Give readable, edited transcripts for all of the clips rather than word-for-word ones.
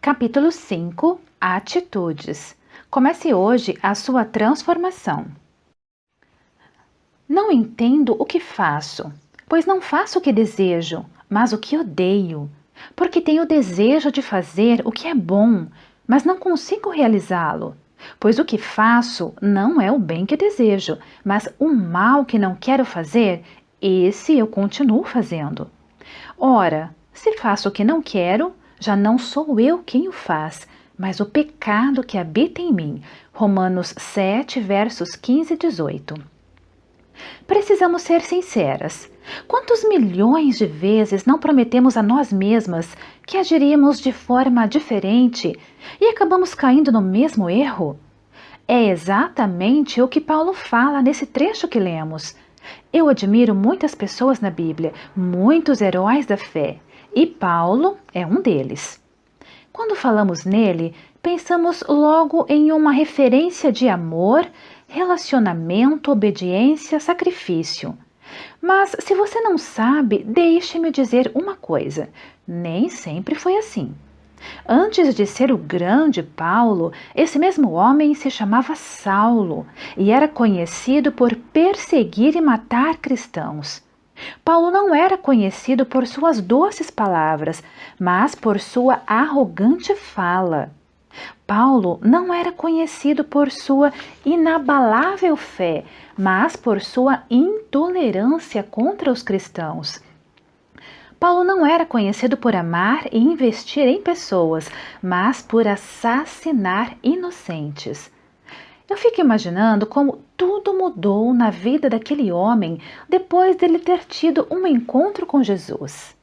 Capítulo 5 Atitudes. Comece hoje a sua transformação. Não entendo o que faço, pois não faço o que desejo, mas o que odeio. Porque tenho o desejo de fazer o que é bom, mas não consigo realizá-lo. Pois o que faço não é o bem que desejo, mas o mal que não quero fazer, esse eu continuo fazendo. Ora, se faço o que não quero, já não sou eu quem o faz, mas o pecado que habita em mim. Romanos 7, versos 15 e 18. Precisamos ser sinceras. Quantos milhões de vezes não prometemos a nós mesmas que agiríamos de forma diferente e acabamos caindo no mesmo erro? É exatamente o que Paulo fala nesse trecho que lemos. Eu admiro muitas pessoas na Bíblia, muitos heróis da fé, e Paulo é um deles. Quando falamos nele, pensamos logo em uma referência de amor, relacionamento, obediência, sacrifício. Mas se você não sabe, deixe-me dizer uma coisa: nem sempre foi assim. Antes de ser o grande Paulo, esse mesmo homem se chamava Saulo e era conhecido por perseguir e matar cristãos. Paulo não era conhecido por suas doces palavras, mas por sua arrogante fala. Paulo não era conhecido por sua inabalável fé, mas por sua intolerância contra os cristãos. Paulo não era conhecido por amar e investir em pessoas, mas por assassinar inocentes. Eu fico imaginando como tudo mudou na vida daquele homem depois dele ter tido um encontro com Jesus.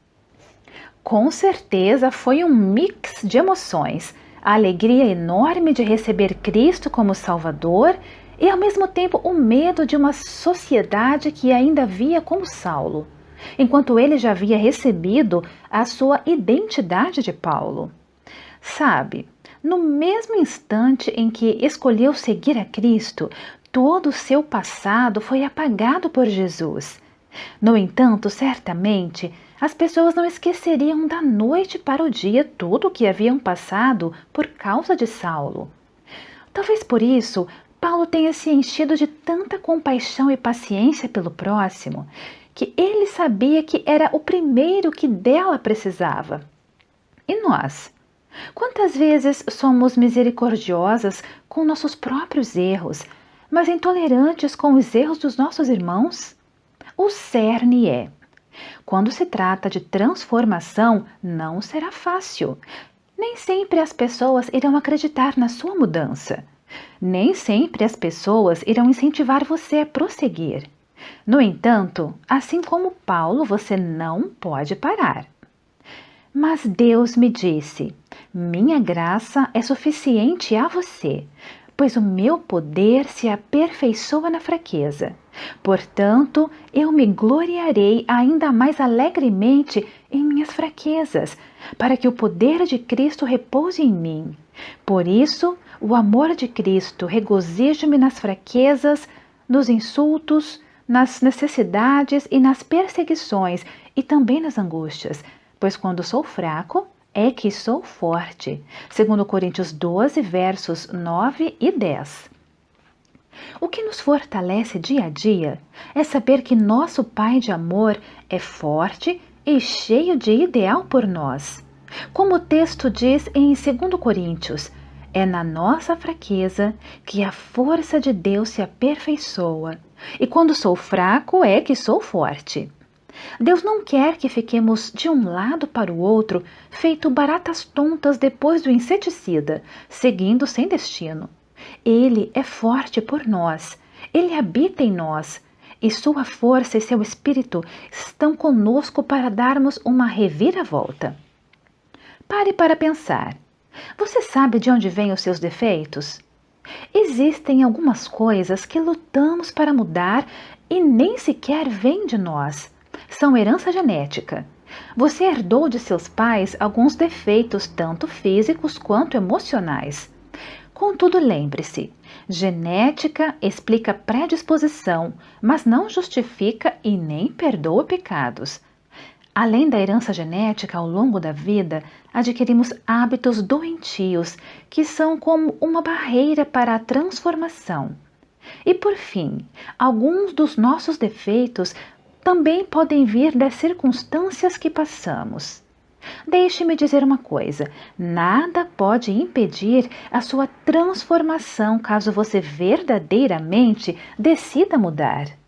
Com certeza foi um mix de emoções, a alegria enorme de receber Cristo como Salvador e ao mesmo tempo o medo de uma sociedade que ainda via como Saulo, enquanto ele já havia recebido a sua identidade de Paulo. Sabe, no mesmo instante em que escolheu seguir a Cristo, todo o seu passado foi apagado por Jesus. No entanto, certamente, as pessoas não esqueceriam da noite para o dia tudo o que haviam passado por causa de Saulo. Talvez por isso, Paulo tenha se enchido de tanta compaixão e paciência pelo próximo, que ele sabia que era o primeiro que dela precisava. E nós? Quantas vezes somos misericordiosas com nossos próprios erros, mas intolerantes com os erros dos nossos irmãos? O cerne é: quando se trata de transformação, não será fácil. Nem sempre as pessoas irão acreditar na sua mudança. Nem sempre as pessoas irão incentivar você a prosseguir. No entanto, assim como Paulo, você não pode parar. Mas Deus me disse: minha graça é suficiente a você, pois o meu poder se aperfeiçoa na fraqueza. Portanto, eu me gloriarei ainda mais alegremente em minhas fraquezas, para que o poder de Cristo repouse em mim. Por isso, o amor de Cristo regozija-me nas fraquezas, nos insultos, nas necessidades e nas perseguições, e também nas angústias, pois quando sou fraco, é que sou forte. 2 Coríntios 12, versos 9 e 10. O que nos fortalece dia a dia é saber que nosso Pai de amor é forte e cheio de ideal por nós. Como o texto diz em 2 Coríntios, é na nossa fraqueza que a força de Deus se aperfeiçoa. E quando sou fraco é que sou forte. Deus não quer que fiquemos de um lado para o outro, feito baratas tontas depois do inseticida, seguindo sem destino. Ele é forte por nós, ele habita em nós, e sua força e seu espírito estão conosco para darmos uma reviravolta. Pare para pensar. Você sabe de onde vêm os seus defeitos? Existem algumas coisas que lutamos para mudar e nem sequer vêm de nós. São herança genética. Você herdou de seus pais alguns defeitos, tanto físicos quanto emocionais. Contudo, lembre-se, genética explica predisposição, mas não justifica e nem perdoa pecados. Além da herança genética ao longo da vida, adquirimos hábitos doentios que são como uma barreira para a transformação. E por fim, alguns dos nossos defeitos também podem vir das circunstâncias que passamos. Deixe-me dizer uma coisa: nada pode impedir a sua transformação caso você verdadeiramente decida mudar.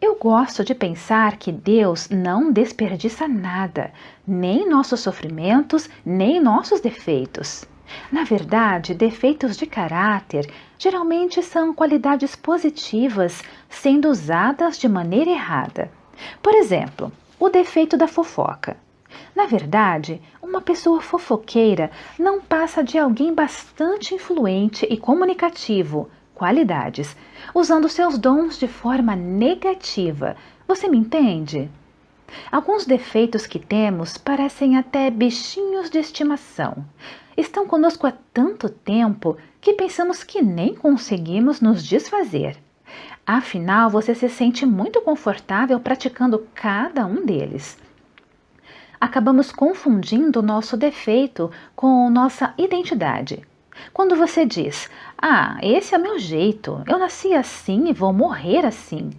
Eu gosto de pensar que Deus não desperdiça nada, nem nossos sofrimentos, nem nossos defeitos. Na verdade, defeitos de caráter geralmente são qualidades positivas sendo usadas de maneira errada. Por exemplo, o defeito da fofoca. Na verdade, uma pessoa fofoqueira não passa de alguém bastante influente e comunicativo, qualidades, usando seus dons de forma negativa. Você me entende? Alguns defeitos que temos parecem até bichinhos de estimação. Estão conosco há tanto tempo que pensamos que nem conseguimos nos desfazer. Afinal, você se sente muito confortável praticando cada um deles. Acabamos confundindo nosso defeito com nossa identidade. Quando você diz: "Ah, esse é o meu jeito, eu nasci assim e vou morrer assim",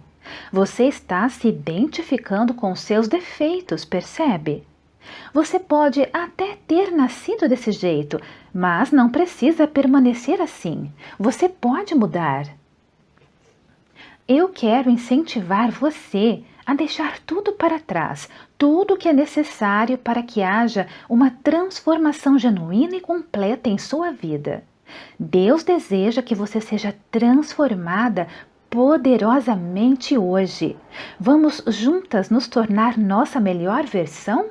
você está se identificando com seus defeitos, percebe? Você pode até ter nascido desse jeito, mas não precisa permanecer assim. Você pode mudar. Eu quero incentivar você a deixar tudo para trás, tudo o que é necessário para que haja uma transformação genuína e completa em sua vida. Deus deseja que você seja transformada poderosamente hoje. Vamos juntas nos tornar nossa melhor versão?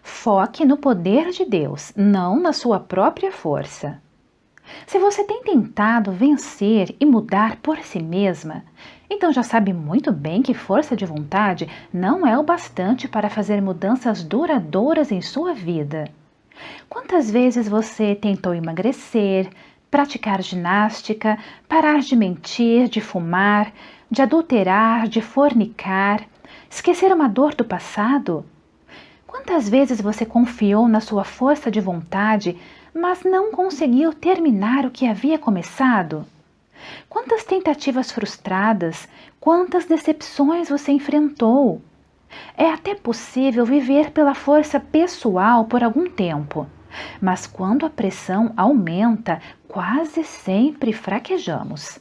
Foque no poder de Deus, não na sua própria força. Se você tem tentado vencer e mudar por si mesma, então já sabe muito bem que força de vontade não é o bastante para fazer mudanças duradouras em sua vida. Quantas vezes você tentou emagrecer, praticar ginástica, parar de mentir, de fumar, de adulterar, de fornicar, esquecer uma dor do passado? Quantas vezes você confiou na sua força de vontade, mas não conseguiu terminar o que havia começado? Quantas tentativas frustradas, quantas decepções você enfrentou? É até possível viver pela força pessoal por algum tempo, mas quando a pressão aumenta, quase sempre fraquejamos.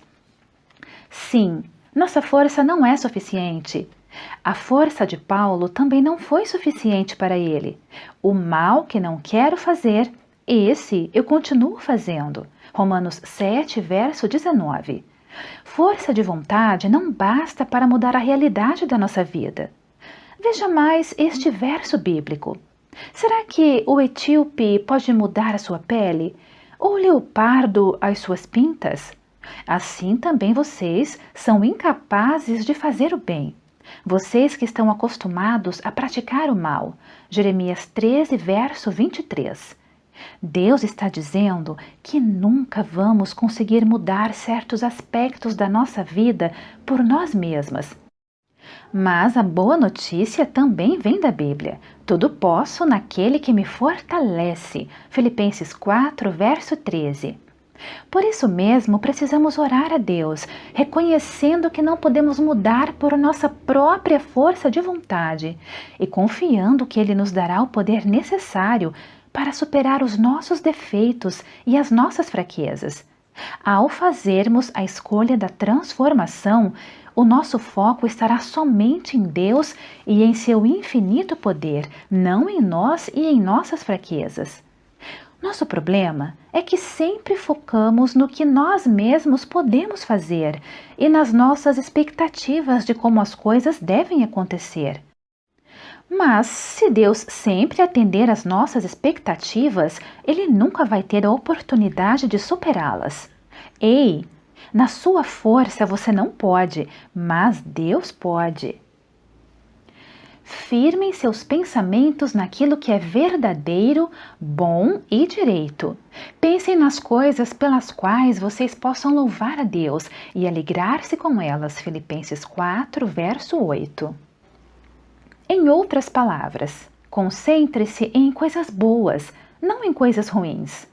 Sim, nossa força não é suficiente. A força de Paulo também não foi suficiente para ele. O mal que não quero fazer, esse eu continuo fazendo. Romanos 7, verso 19. Força de vontade não basta para mudar a realidade da nossa vida. Veja mais este verso bíblico. Será que o etíope pode mudar a sua pele? Ou o leopardo as suas pintas? Assim também vocês são incapazes de fazer o bem. Vocês que estão acostumados a praticar o mal. Jeremias 13, verso 23. Deus está dizendo que nunca vamos conseguir mudar certos aspectos da nossa vida por nós mesmas. Mas a boa notícia também vem da Bíblia. Tudo posso naquele que me fortalece. Filipenses 4, verso 13. Por isso mesmo, precisamos orar a Deus, reconhecendo que não podemos mudar por nossa própria força de vontade e confiando que Ele nos dará o poder necessário para superar os nossos defeitos e as nossas fraquezas. Ao fazermos a escolha da transformação, o nosso foco estará somente em Deus e em seu infinito poder, não em nós e em nossas fraquezas. Nosso problema é que sempre focamos no que nós mesmos podemos fazer e nas nossas expectativas de como as coisas devem acontecer. Mas, se Deus sempre atender às nossas expectativas, Ele nunca vai ter a oportunidade de superá-las. Ei, na sua força você não pode, mas Deus pode. Firmem seus pensamentos naquilo que é verdadeiro, bom e direito. Pensem nas coisas pelas quais vocês possam louvar a Deus e alegrar-se com elas. Filipenses 4, verso 8. Em outras palavras, concentre-se em coisas boas, não em coisas ruins.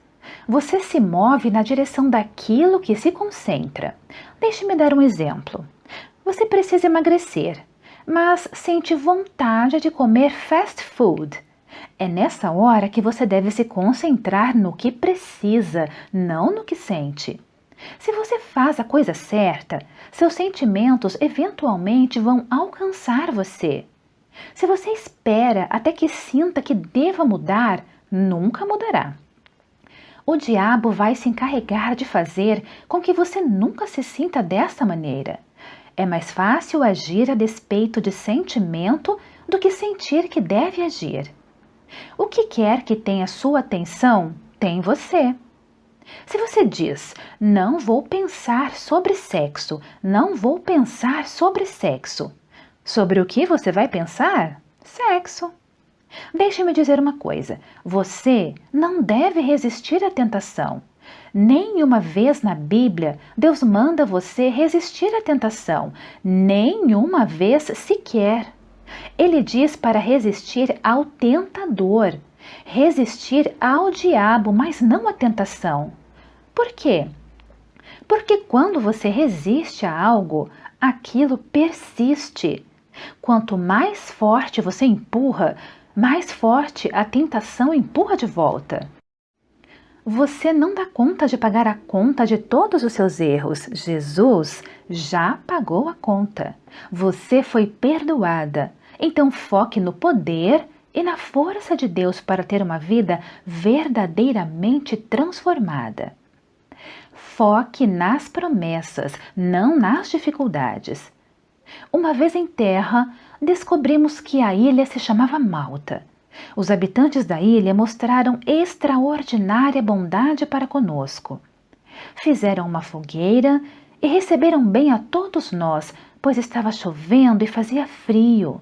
Você se move na direção daquilo que se concentra. Deixe-me dar um exemplo. Você precisa emagrecer, mas sente vontade de comer fast food. É nessa hora que você deve se concentrar no que precisa, não no que sente. Se você faz a coisa certa, seus sentimentos eventualmente vão alcançar você. Se você espera até que sinta que deva mudar, nunca mudará. O diabo vai se encarregar de fazer com que você nunca se sinta dessa maneira. É mais fácil agir a despeito de sentimento do que sentir que deve agir. O que quer que tenha sua atenção, tem você. Se você diz, não vou pensar sobre sexo, não vou pensar sobre sexo, sobre o que você vai pensar? Sexo. Deixe-me dizer uma coisa: você não deve resistir à tentação. Nenhuma vez na Bíblia Deus manda você resistir à tentação, nenhuma vez sequer. Ele diz para resistir ao tentador, resistir ao diabo, mas não à tentação. Por quê? Porque quando você resiste a algo, aquilo persiste. Quanto mais forte você empurra, mais forte a tentação empurra de volta. Você não dá conta de pagar a conta de todos os seus erros. Jesus já pagou a conta. Você foi perdoada. Então foque no poder e na força de Deus para ter uma vida verdadeiramente transformada. Foque nas promessas, não nas dificuldades. Uma vez em terra, descobrimos que a ilha se chamava Malta. Os habitantes da ilha mostraram extraordinária bondade para conosco. Fizeram uma fogueira e receberam bem a todos nós, pois estava chovendo e fazia frio.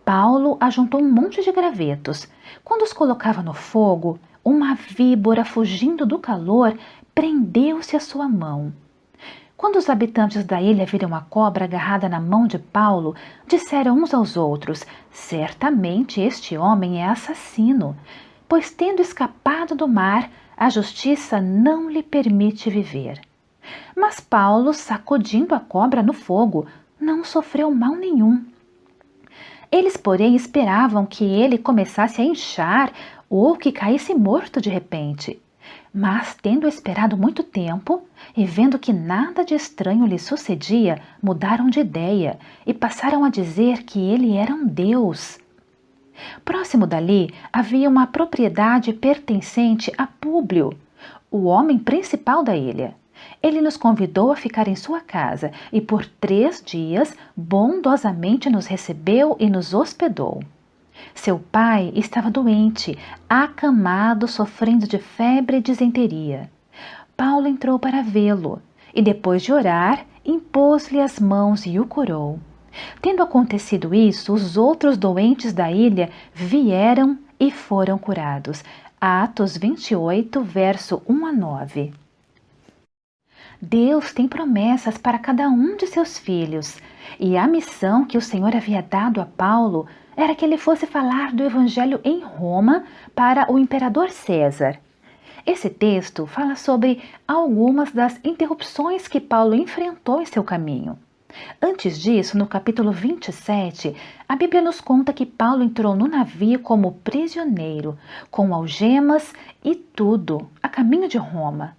Paulo ajuntou um monte de gravetos. Quando os colocava no fogo, uma víbora, fugindo do calor, prendeu-se à sua mão. Quando os habitantes da ilha viram a cobra agarrada na mão de Paulo, disseram uns aos outros: certamente este homem é assassino, pois tendo escapado do mar, a justiça não lhe permite viver. Mas Paulo, sacudindo a cobra no fogo, não sofreu mal nenhum. Eles, porém, esperavam que ele começasse a inchar ou que caísse morto de repente. Mas, tendo esperado muito tempo e vendo que nada de estranho lhe sucedia, mudaram de ideia e passaram a dizer que ele era um deus. Próximo dali havia uma propriedade pertencente a Públio, o homem principal da ilha. Ele nos convidou a ficar em sua casa e por 3 dias bondosamente nos recebeu e nos hospedou. Seu pai estava doente, acamado, sofrendo de febre e disenteria. Paulo entrou para vê-lo e, depois de orar, impôs-lhe as mãos e o curou. Tendo acontecido isso, os outros doentes da ilha vieram e foram curados. Atos 28, verso 1 a 9. Deus tem promessas para cada um de seus filhos, e a missão que o Senhor havia dado a Paulo era que ele fosse falar do Evangelho em Roma para o imperador César. Esse texto fala sobre algumas das interrupções que Paulo enfrentou em seu caminho. Antes disso, no capítulo 27, a Bíblia nos conta que Paulo entrou no navio como prisioneiro, com algemas e tudo, a caminho de Roma.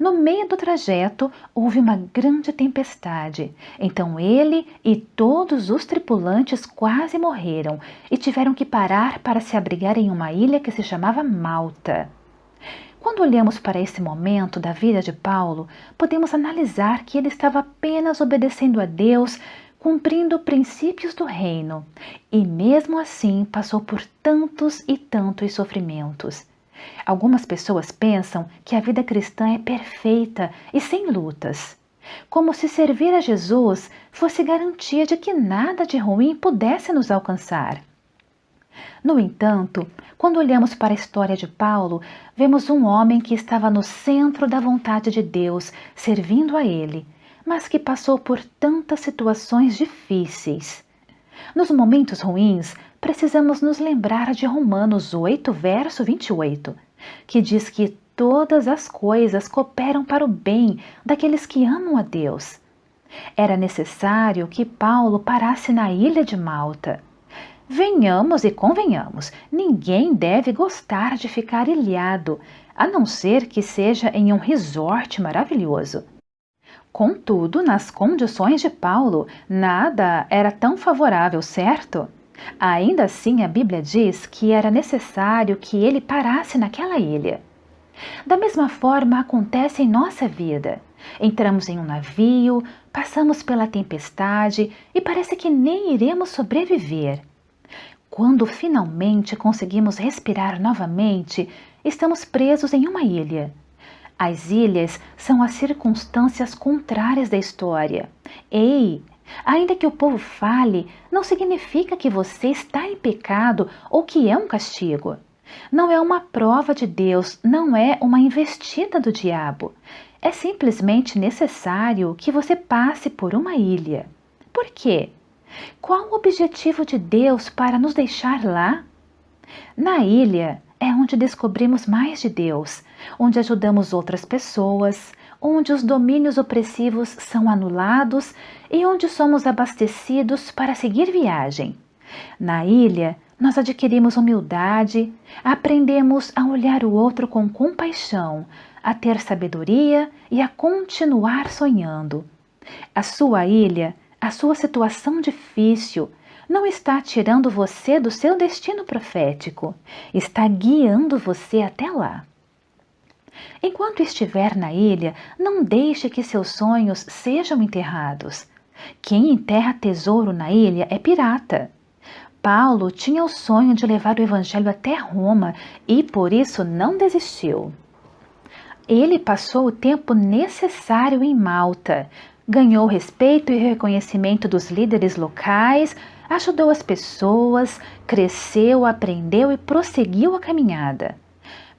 No meio do trajeto, houve uma grande tempestade. Então ele e todos os tripulantes quase morreram e tiveram que parar para se abrigar em uma ilha que se chamava Malta. Quando olhamos para esse momento da vida de Paulo, podemos analisar que ele estava apenas obedecendo a Deus, cumprindo princípios do reino, e mesmo assim passou por tantos e tantos sofrimentos. Algumas pessoas pensam que a vida cristã é perfeita e sem lutas, como se servir a Jesus fosse garantia de que nada de ruim pudesse nos alcançar. No entanto, quando olhamos para a história de Paulo, vemos um homem que estava no centro da vontade de Deus, servindo a Ele, mas que passou por tantas situações difíceis. Nos momentos ruins, precisamos nos lembrar de Romanos 8, verso 28, que diz que todas as coisas cooperam para o bem daqueles que amam a Deus. Era necessário que Paulo parasse na ilha de Malta. Venhamos e convenhamos, ninguém deve gostar de ficar ilhado, a não ser que seja em um resort maravilhoso. Contudo, nas condições de Paulo, nada era tão favorável, certo? Ainda assim, a Bíblia diz que era necessário que ele parasse naquela ilha. Da mesma forma acontece em nossa vida. Entramos em um navio, passamos pela tempestade e parece que nem iremos sobreviver. Quando finalmente conseguimos respirar novamente, estamos presos em uma ilha. As ilhas são as circunstâncias contrárias da história. Ei, ainda que o povo fale, não significa que você está em pecado ou que é um castigo. Não é uma prova de Deus, não é uma investida do diabo. É simplesmente necessário que você passe por uma ilha. Por quê? Qual o objetivo de Deus para nos deixar lá? Na ilha é onde descobrimos mais de Deus, onde ajudamos outras pessoas, onde os domínios opressivos são anulados e onde somos abastecidos para seguir viagem. Na ilha, nós adquirimos humildade, aprendemos a olhar o outro com compaixão, a ter sabedoria e a continuar sonhando. A sua ilha, a sua situação difícil, não está tirando você do seu destino profético, está guiando você até lá. Enquanto estiver na ilha, não deixe que seus sonhos sejam enterrados. Quem enterra tesouro na ilha é pirata. Paulo tinha o sonho de levar o evangelho até Roma e por isso não desistiu. Ele passou o tempo necessário em Malta, ganhou o respeito e reconhecimento dos líderes locais, ajudou as pessoas, cresceu, aprendeu e prosseguiu a caminhada.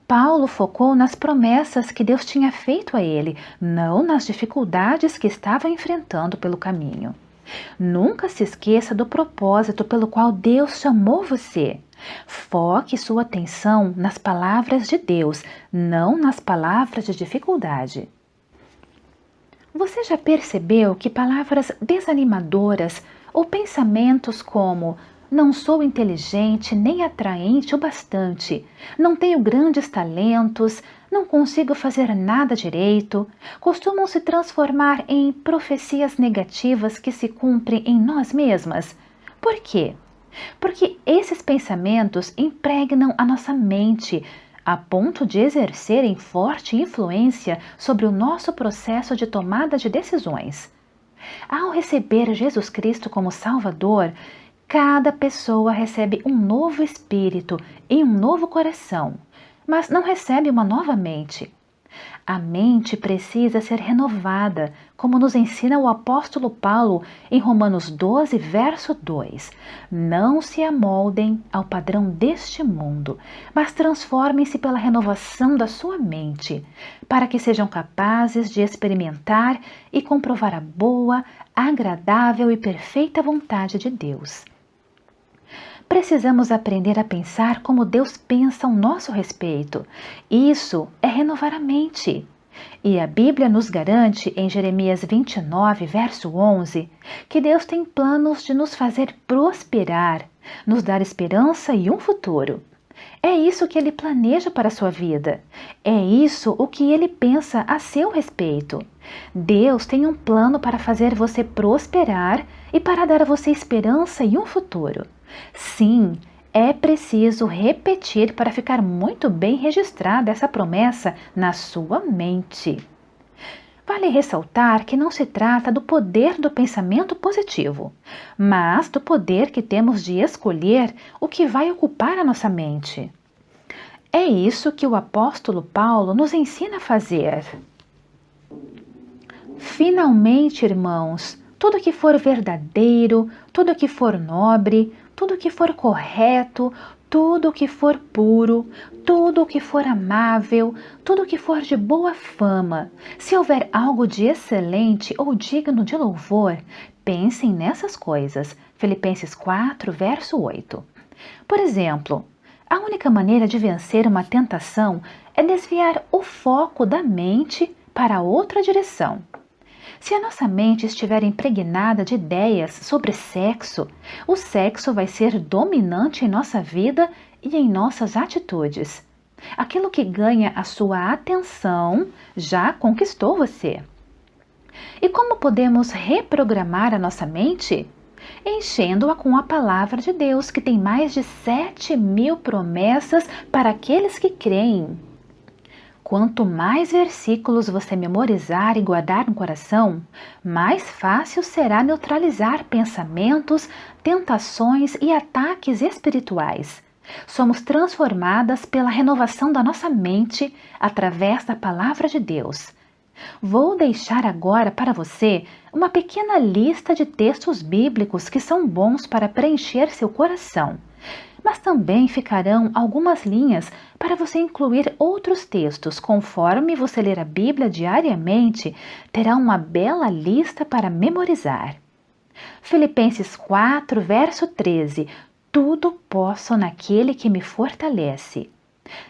Paulo focou nas promessas que Deus tinha feito a ele, não nas dificuldades que estava enfrentando pelo caminho. Nunca se esqueça do propósito pelo qual Deus chamou você. Foque sua atenção nas palavras de Deus, não nas palavras de dificuldade. Você já percebeu que palavras desanimadoras ou pensamentos como não sou inteligente nem atraente o bastante, não tenho grandes talentos, não consigo fazer nada direito, costumam se transformar em profecias negativas que se cumprem em nós mesmas? Por quê? Porque esses pensamentos impregnam a nossa mente, a ponto de exercerem forte influência sobre o nosso processo de tomada de decisões. Ao receber Jesus Cristo como Salvador, cada pessoa recebe um novo espírito e um novo coração, mas não recebe uma nova mente. A mente precisa ser renovada, como nos ensina o apóstolo Paulo em Romanos 12, verso 2. Não se amoldem ao padrão deste mundo, mas transformem-se pela renovação da sua mente, para que sejam capazes de experimentar e comprovar a boa, agradável e perfeita vontade de Deus. Precisamos aprender a pensar como Deus pensa ao nosso respeito. Isso é renovar a mente. E a Bíblia nos garante, em Jeremias 29, verso 11, que Deus tem planos de nos fazer prosperar, nos dar esperança e um futuro. É isso que Ele planeja para a sua vida. É isso o que Ele pensa a seu respeito. Deus tem um plano para fazer você prosperar e para dar a você esperança e um futuro. Sim, é preciso repetir para ficar muito bem registrada essa promessa na sua mente. Vale ressaltar que não se trata do poder do pensamento positivo, mas do poder que temos de escolher o que vai ocupar a nossa mente. É isso que o apóstolo Paulo nos ensina a fazer. Finalmente, irmãos, tudo que for verdadeiro, tudo que for nobre, tudo que for correto, tudo que for puro, tudo que for amável, tudo que for de boa fama, se houver algo de excelente ou digno de louvor, Pensem nessas coisas. Filipenses 4, verso 8. Por exemplo, a única maneira de vencer uma tentação é desviar o foco da mente para outra direção. Se a nossa mente estiver impregnada de ideias sobre sexo, o sexo vai ser dominante em nossa vida e em nossas atitudes. Aquilo que ganha a sua atenção já conquistou você. E como podemos reprogramar a nossa mente? Enchendo-a com a palavra de Deus, que tem mais de 7.000 promessas para aqueles que creem. Quanto mais versículos você memorizar e guardar no coração, mais fácil será neutralizar pensamentos, tentações e ataques espirituais. Somos transformadas pela renovação da nossa mente através da palavra de Deus. Vou deixar agora para você uma pequena lista de textos bíblicos que são bons para preencher seu coração. Mas também ficarão algumas linhas para você incluir outros textos. Conforme você ler a Bíblia diariamente, terá uma bela lista para memorizar. Filipenses 4, verso 13. Tudo posso naquele que me fortalece.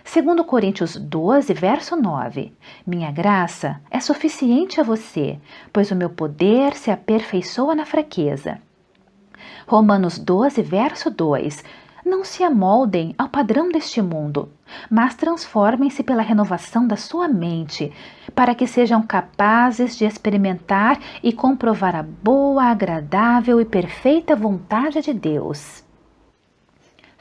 2 Coríntios 12, verso 9. Minha graça é suficiente a você, pois o meu poder se aperfeiçoa na fraqueza. Romanos 12, verso 2. Não se amoldem ao padrão deste mundo, mas transformem-se pela renovação da sua mente, para que sejam capazes de experimentar e comprovar a boa, agradável e perfeita vontade de Deus.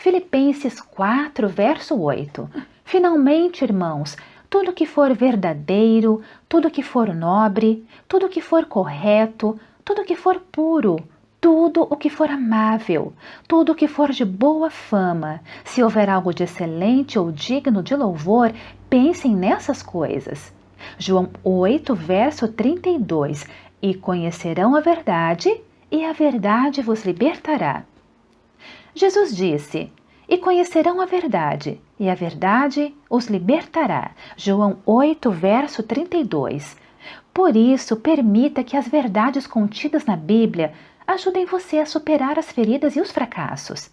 Filipenses 4, verso 8. Finalmente, irmãos, tudo que for verdadeiro, tudo que for nobre, tudo que for correto, tudo que for puro, tudo o que for amável, tudo o que for de boa fama, se houver algo de excelente ou digno de louvor, pensem nessas coisas. João 8, verso 32. E conhecerão a verdade, e a verdade vos libertará. Jesus disse: e conhecerão a verdade, e a verdade os libertará. João 8, verso 32. Por isso, permita que as verdades contidas na Bíblia ajudem você a superar as feridas e os fracassos.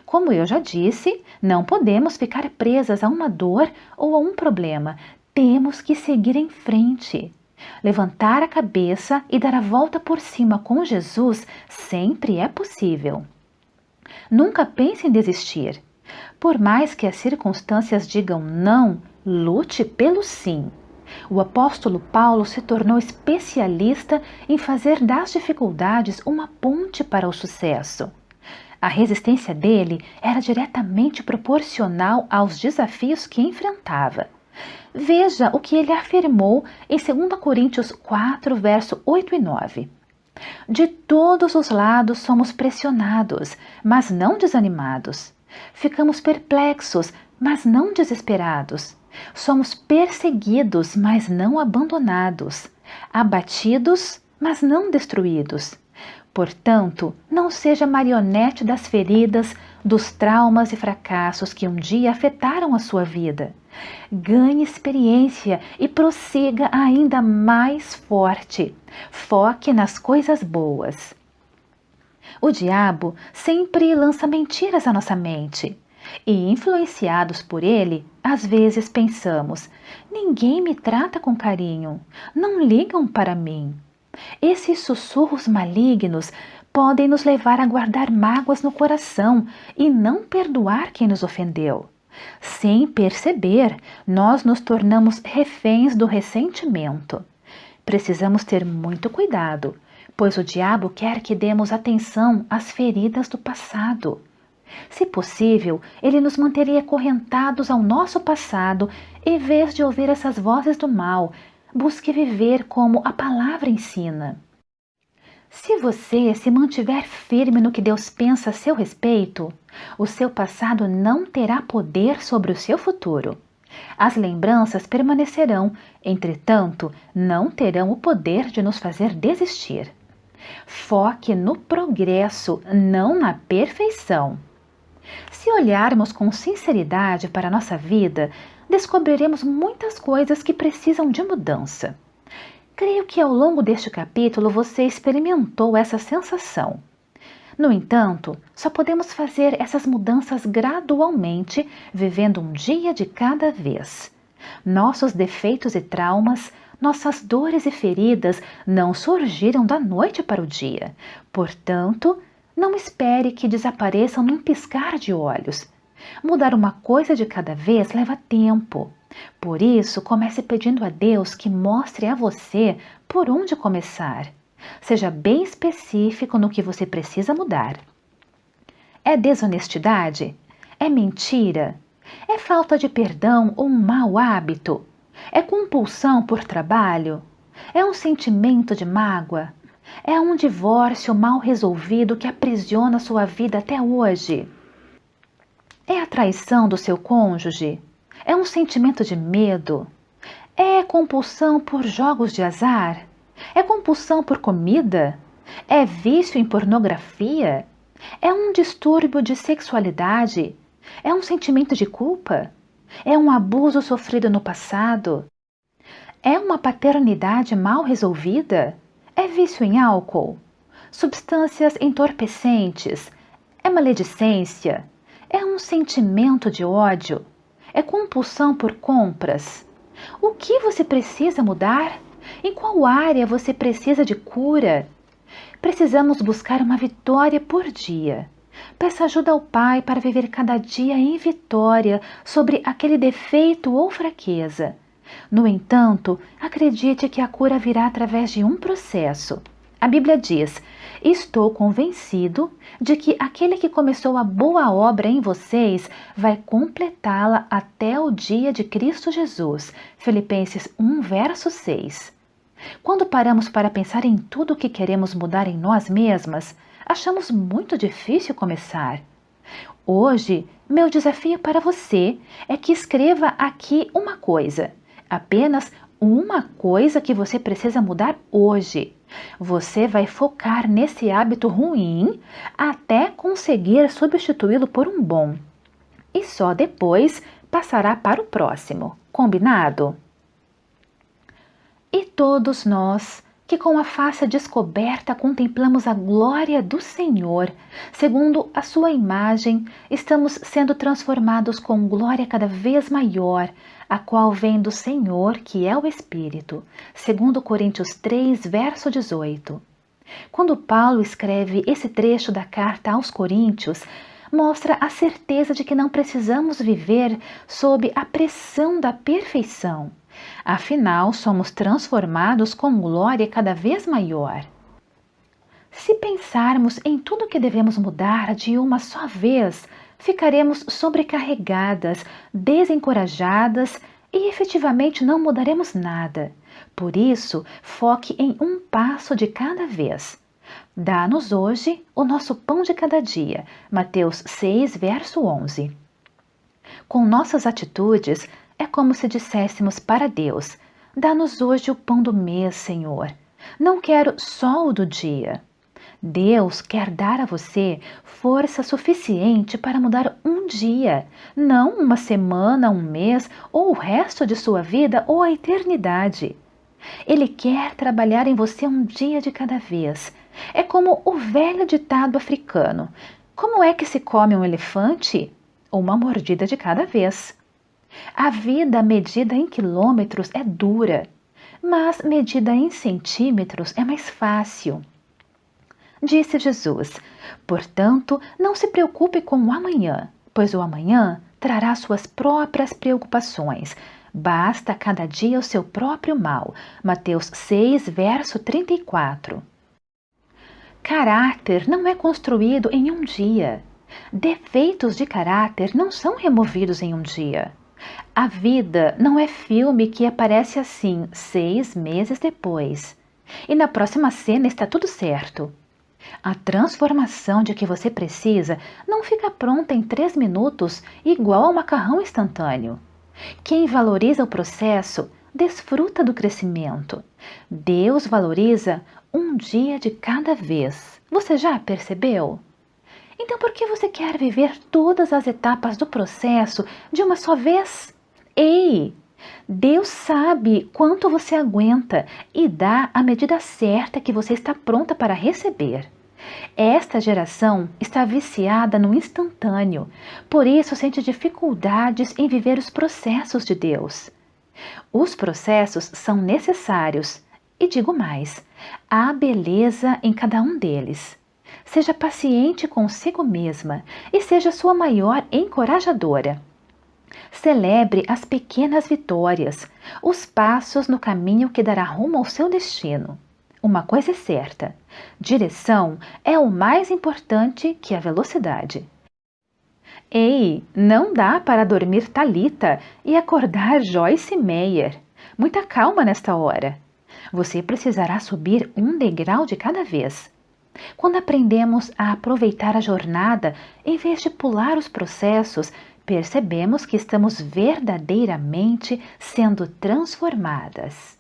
Como eu já disse, não podemos ficar presas a uma dor ou a um problema. Temos que seguir em frente. Levantar a cabeça e dar a volta por cima com Jesus sempre é possível. Nunca pense em desistir. Por mais que as circunstâncias digam não, lute pelo sim. O apóstolo Paulo se tornou especialista em fazer das dificuldades uma ponte para o sucesso. A resistência dele era diretamente proporcional aos desafios que enfrentava. Veja o que ele afirmou em 2 Coríntios 4, verso 8 e 9. De todos os lados somos pressionados, mas não desanimados. Ficamos perplexos, mas não desesperados. Somos perseguidos, mas não abandonados. Abatidos, mas não destruídos. Portanto, não seja marionete das feridas, dos traumas e fracassos que um dia afetaram a sua vida. Ganhe experiência e prossiga ainda mais forte. Foque nas coisas boas. O diabo sempre lança mentiras à nossa mente. E, influenciados por ele, às vezes pensamos: ninguém me trata com carinho, não ligam para mim. Esses sussurros malignos podem nos levar a guardar mágoas no coração e não perdoar quem nos ofendeu. Sem perceber, nós nos tornamos reféns do ressentimento. Precisamos ter muito cuidado, pois o diabo quer que demos atenção às feridas do passado. Se possível, ele nos manteria acorrentados ao nosso passado, em vez de ouvir essas vozes do mal. Busque viver como a palavra ensina. Se você se mantiver firme no que Deus pensa a seu respeito, o seu passado não terá poder sobre o seu futuro. As lembranças permanecerão, entretanto, não terão o poder de nos fazer desistir. Foque no progresso, não na perfeição. Se olharmos com sinceridade para a nossa vida, descobriremos muitas coisas que precisam de mudança. Creio que ao longo deste capítulo você experimentou essa sensação. No entanto, só podemos fazer essas mudanças gradualmente, vivendo um dia de cada vez. Nossos defeitos e traumas, nossas dores e feridas não surgiram da noite para o dia. Portanto, não espere que desapareçam num piscar de olhos. Mudar uma coisa de cada vez leva tempo. Por isso, comece pedindo a Deus que mostre a você por onde começar. Seja bem específico no que você precisa mudar. É desonestidade? É mentira? É falta de perdão ou um mau hábito? É compulsão por trabalho? É um sentimento de mágoa? É um divórcio mal resolvido que aprisiona sua vida até hoje? É a traição do seu cônjuge? É um sentimento de medo? É compulsão por jogos de azar? É compulsão por comida? É vício em pornografia? É um distúrbio de sexualidade? É um sentimento de culpa? É um abuso sofrido no passado? É uma paternidade mal resolvida? É vício em álcool? Substâncias entorpecentes? É maledicência? É um sentimento de ódio? É compulsão por compras? O que você precisa mudar? Em qual área você precisa de cura? Precisamos buscar uma vitória por dia. Peça ajuda ao Pai para viver cada dia em vitória sobre aquele defeito ou fraqueza. No entanto, acredite que a cura virá através de um processo. A Bíblia diz: estou convencido de que aquele que começou a boa obra em vocês vai completá-la até o dia de Cristo Jesus. Filipenses 1, verso 6. Quando paramos para pensar em tudo o que queremos mudar em nós mesmas, achamos muito difícil começar. Hoje, meu desafio para você é que escreva aqui uma coisa, apenas uma coisa que você precisa mudar hoje. Você vai focar nesse hábito ruim até conseguir substituí-lo por um bom. E só depois passará para o próximo. Combinado? E todos nós, que com a face descoberta contemplamos a glória do Senhor, segundo a sua imagem, estamos sendo transformados com glória cada vez maior, a qual vem do Senhor, que é o Espírito, segundo Coríntios 3, verso 18. Quando Paulo escreve esse trecho da carta aos Coríntios, mostra a certeza de que não precisamos viver sob a pressão da perfeição. Afinal, somos transformados com glória cada vez maior. Se pensarmos em tudo que devemos mudar de uma só vez, ficaremos sobrecarregadas, desencorajadas e efetivamente não mudaremos nada. Por isso, foque em um passo de cada vez. Dá-nos hoje o nosso pão de cada dia. Mateus 6, verso 11. Com nossas atitudes, é como se disséssemos para Deus: dá-nos hoje o pão do mês, Senhor. Não quero só o do dia. Deus quer dar a você força suficiente para mudar um dia, não uma semana, um mês ou o resto de sua vida ou a eternidade. Ele quer trabalhar em você um dia de cada vez. É como o velho ditado africano: como é que se come um elefante? Uma mordida de cada vez. A vida medida em quilômetros é dura, mas medida em centímetros é mais fácil. Disse Jesus: portanto, não se preocupe com o amanhã, pois o amanhã trará suas próprias preocupações. Basta cada dia o seu próprio mal. Mateus 6, verso 34. Caráter não é construído em um dia. Defeitos de caráter não são removidos em um dia. A vida não é filme que aparece assim 6 meses depois. E na próxima cena está tudo certo. A transformação de que você precisa não fica pronta em 3 minutos, igual ao macarrão instantâneo. Quem valoriza o processo, desfruta do crescimento. Deus valoriza um dia de cada vez. Você já percebeu? Então por que você quer viver todas as etapas do processo de uma só vez? Ei! Deus sabe quanto você aguenta e dá a medida certa que você está pronta para receber. Esta geração está viciada no instantâneo, por isso sente dificuldades em viver os processos de Deus. Os processos são necessários, e digo mais, há beleza em cada um deles. Seja paciente consigo mesma e seja sua maior encorajadora. Celebre as pequenas vitórias, os passos no caminho que dará rumo ao seu destino. Uma coisa é certa: direção é o mais importante que a velocidade. Ei, não dá para dormir Talita e acordar Joyce Meyer. Muita calma nesta hora. Você precisará subir um degrau de cada vez. Quando aprendemos a aproveitar a jornada em vez de pular os processos, percebemos que estamos verdadeiramente sendo transformadas.